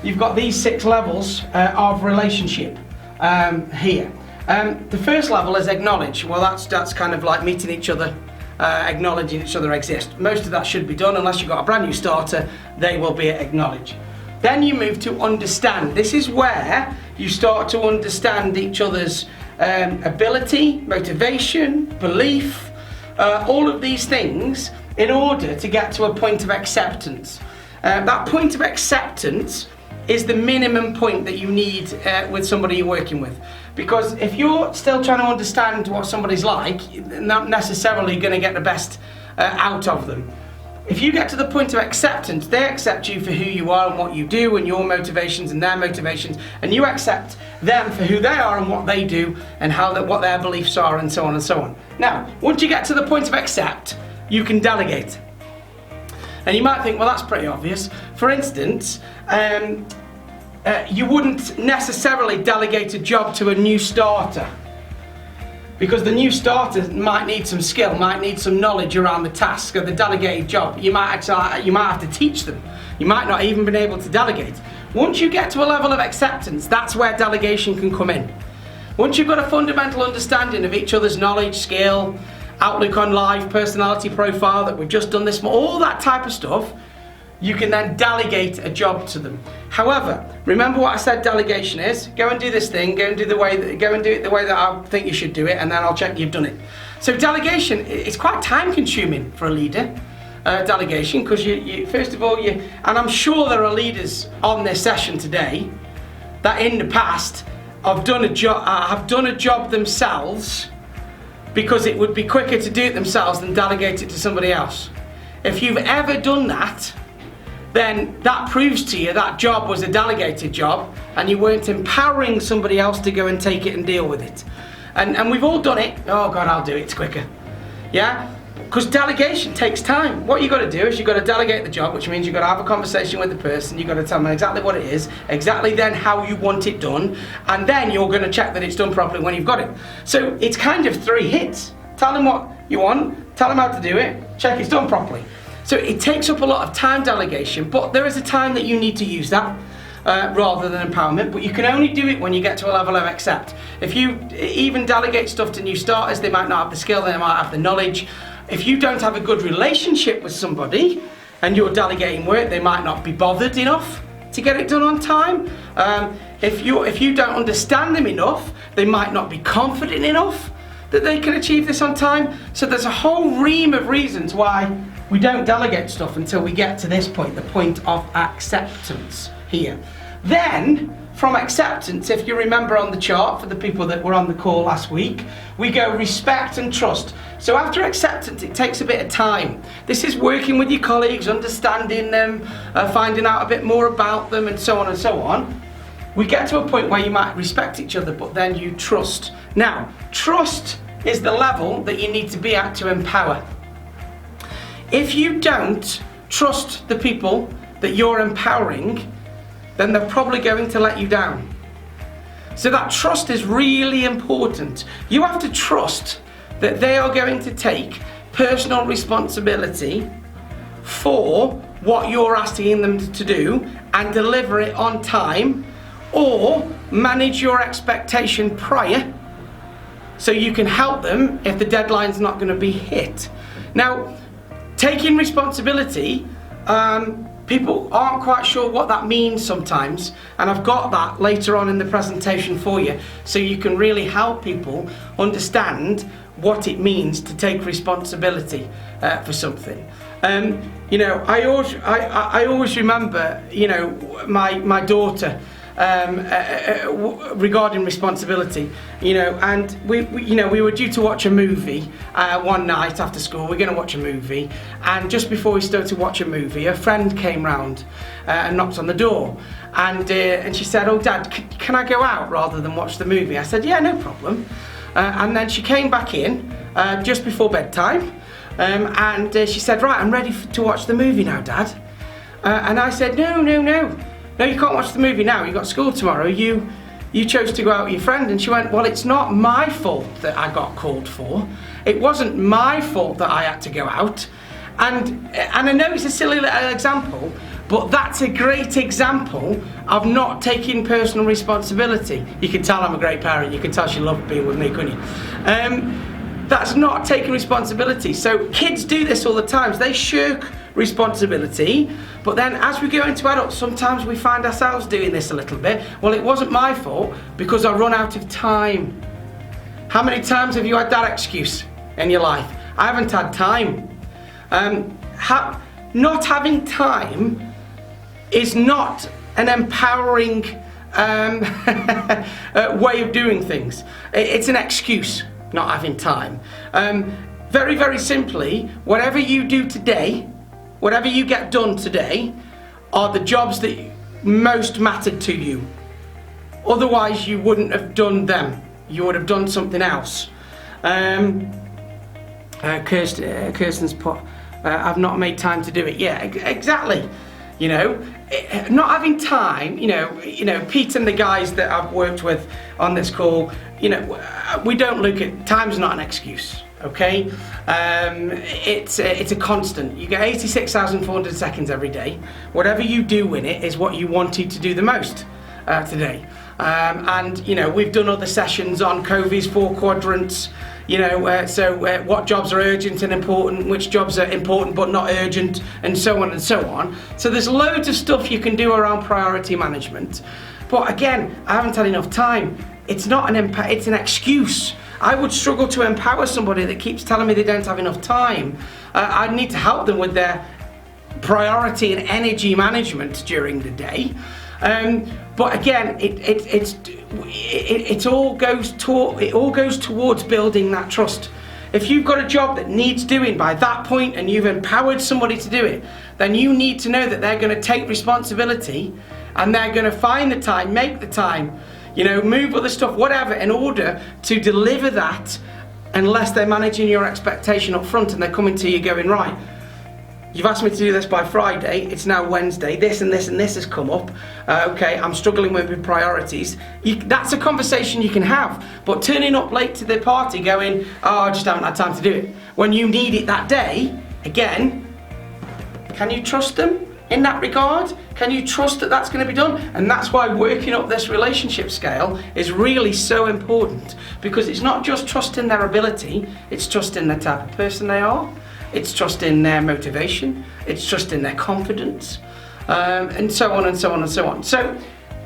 you've got these 6 levels of relationship here. The first level is acknowledge. Well, that's kind of like meeting each other, acknowledging each other exist. Most of that should be done. Unless you've got a brand new starter, they will be at acknowledge. Then you move to understand. This is where you start to understand each other's ability, motivation, belief, all of these things in order to get to a point of acceptance. That point of acceptance is the minimum point that you need with somebody you're working with. Because if you're still trying to understand what somebody's like, you're not necessarily going to get the best out of them. If you get to the point of acceptance, they accept you for who you are and what you do and your motivations and their motivations, and you accept them for who they are and what they do and what their beliefs are and so on and so on. Now, once you get to the point of accept, you can delegate. And you might think, well, that's pretty obvious. For instance, you wouldn't necessarily delegate a job to a new starter, because the new starter might need some skill, might need some knowledge around the task of the delegated job. You might have to teach them. You might not even be able to delegate. Once you get to a level of acceptance, that's where delegation can come in. Once you've got a fundamental understanding of each other's knowledge, skill, outlook on life, personality profile, that we've just done this, all that type of stuff, you can then delegate a job to them. However, remember what I said delegation is: go and do this thing, go and do it the way that I think you should do it, and then I'll check you've done it. So delegation is quite time consuming for a leader, delegation, because you first of all, and I'm sure there are leaders on this session today that in the past have done a job themselves because it would be quicker to do it themselves than delegate it to somebody else. If you've ever done that, then that proves to you that job was a delegated job and you weren't empowering somebody else to go and take it and deal with it. And we've all done it. Oh God, I'll do it, it's quicker. Yeah? Because delegation takes time. What you've got to do is you've got to delegate the job, which means you've got to have a conversation with the person, you've got to tell them exactly what it is, exactly then how you want it done, and then you're going to check that it's done properly when you've got it. So it's kind of 3 hits. Tell them what you want, tell them how to do it, check it's done properly. So it takes up a lot of time, delegation, but there is a time that you need to use that rather than empowerment, but you can only do it when you get to a level of accept. If you even delegate stuff to new starters, they might not have the skill, they might have the knowledge. If you don't have a good relationship with somebody and you're delegating work, they might not be bothered enough to get it done on time. If you don't understand them enough, they might not be confident enough that they can achieve this on time. So there's a whole ream of reasons why we don't delegate stuff until we get to this point, the point of acceptance here. Then, from acceptance, if you remember on the chart, for the people that were on the call last week, we go respect and trust. So after acceptance, it takes a bit of time. This is working with your colleagues, understanding them, finding out a bit more about them, and so on and so on. We get to a point where you might respect each other, but then you trust. Now, trust is the level that you need to be at to empower. If you don't trust the people that you're empowering, then they're probably going to let you down. So that trust is really important. You have to trust that they are going to take personal responsibility for what you're asking them to do and deliver it on time, or manage your expectation prior so you can help them if the deadline's not going to be hit. Now, taking responsibility, people aren't quite sure what that means sometimes, and I've got that later on in the presentation for you, so you can really help people understand what it means to take responsibility for something. I always remember, my daughter, regarding responsibility, and we were due to watch a movie one night after school. We're going to watch a movie, and just before we started to watch a movie, a friend came round and knocked on the door, and she said, "Oh Dad, can I go out rather than watch the movie?" I said, "Yeah, no problem." And then she came back in just before bedtime, and she said, "Right, I'm ready to watch the movie now, Dad." And I said, No, you can't watch the movie now, you've got school tomorrow, you chose to go out with your friend." And she went, "Well, it's not my fault that I got called for. It wasn't my fault that I had to go out." And I know it's a silly little example, But that's a great example of not taking personal responsibility. You can tell I'm a great parent, you can tell she loved being with me, couldn't you? That's not taking responsibility. So kids do this all the time. They shirk responsibility, but then as we go into adults, sometimes we find ourselves doing this a little bit. Well, it wasn't my fault because I run out of time. How many times have you had that excuse in your life? I haven't had time. Not having time is not an empowering way of doing things. It's an excuse, not having time. Very, very simply, whatever you do today, whatever you get done today, are the jobs that most mattered to you. Otherwise, you wouldn't have done them. You would have done something else. Kirsten's put, I've not made time to do it. Yeah, exactly. You know, not having time, you know, Pete and the guys that I've worked with on this call, you know, we don't look at, time's not an excuse, okay? It's a constant. You get 86,400 seconds every day. Whatever you do in it is what you wanted to do the most today. And, you know, we've done other sessions on Covey's 4 quadrants, you know, what jobs are urgent and important, which jobs are important but not urgent, and so on and so on. So there's loads of stuff you can do around priority management. But again, I haven't had enough time. It's not it's an excuse. I would struggle to empower somebody that keeps telling me they don't have enough time. I need to help them with their priority and energy management during the day. But again, it all goes towards building that trust. If you've got a job that needs doing by that point and you've empowered somebody to do it, then you need to know that they're going to take responsibility and they're going to find the time, make the time, you know, move other stuff, whatever, in order to deliver that, unless they're managing your expectation up front and they're coming to you going, right, you've asked me to do this by Friday, it's now Wednesday, this and this and this has come up, okay, I'm struggling with my priorities. That's a conversation you can have, but turning up late to the party going, oh, I just haven't had time to do it, when you need it that day, again, can you trust them in that regard? Can you trust that that's going to be done? And that's why working up this relationship scale is really so important, because it's not just trusting their ability, it's trusting the type of person they are. It's trusting their motivation, it's trusting their confidence, and so on and so on and so on. So,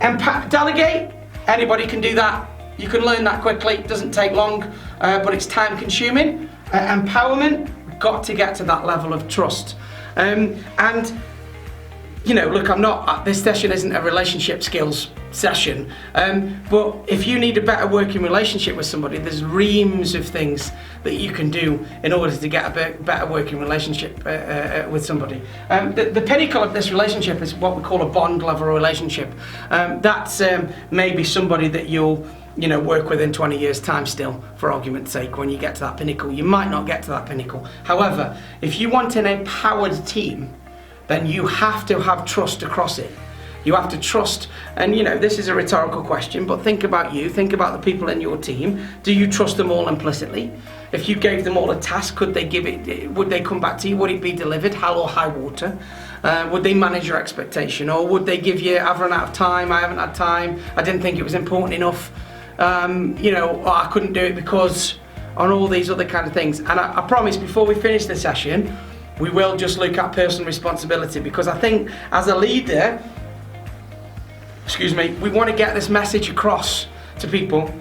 delegate, anybody can do that. You can learn that quickly, it doesn't take long, but it's time consuming. Empowerment, we've got to get to that level of trust. And, you know, look, this session isn't a relationship skills session, but if you need a better working relationship with somebody, there's reams of things that you can do in order to get a better working relationship with somebody. The pinnacle of this relationship is what we call a bond level relationship. That's maybe somebody that you'll work with in 20 years time still, for argument's sake, when you get to that pinnacle. You might not get to that pinnacle. However, if you want an empowered team, then you have to have trust across it. You have to trust, and this is a rhetorical question, but think about you, think about the people in your team. Do you trust them all implicitly? If you gave them all a task, would they come back to you? Would it be delivered, hell or high water? Would they manage your expectation? Or would they give you, I've run out of time, I haven't had time, I didn't think it was important enough, or I couldn't do it because, on all these other kind of things. And I promise, before we finish the session, we will just look at personal responsibility, because I think as a leader, we want to get this message across to people.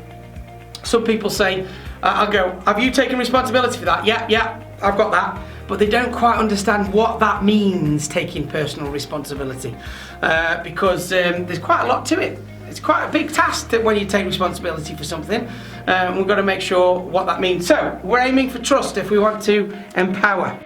Some people say, I'll go, have you taken responsibility for that? Yeah, I've got that. But they don't quite understand what that means, taking personal responsibility, because there's quite a lot to it. It's quite a big task that when you take responsibility for something. We've got to make sure what that means. So we're aiming for trust if we want to empower.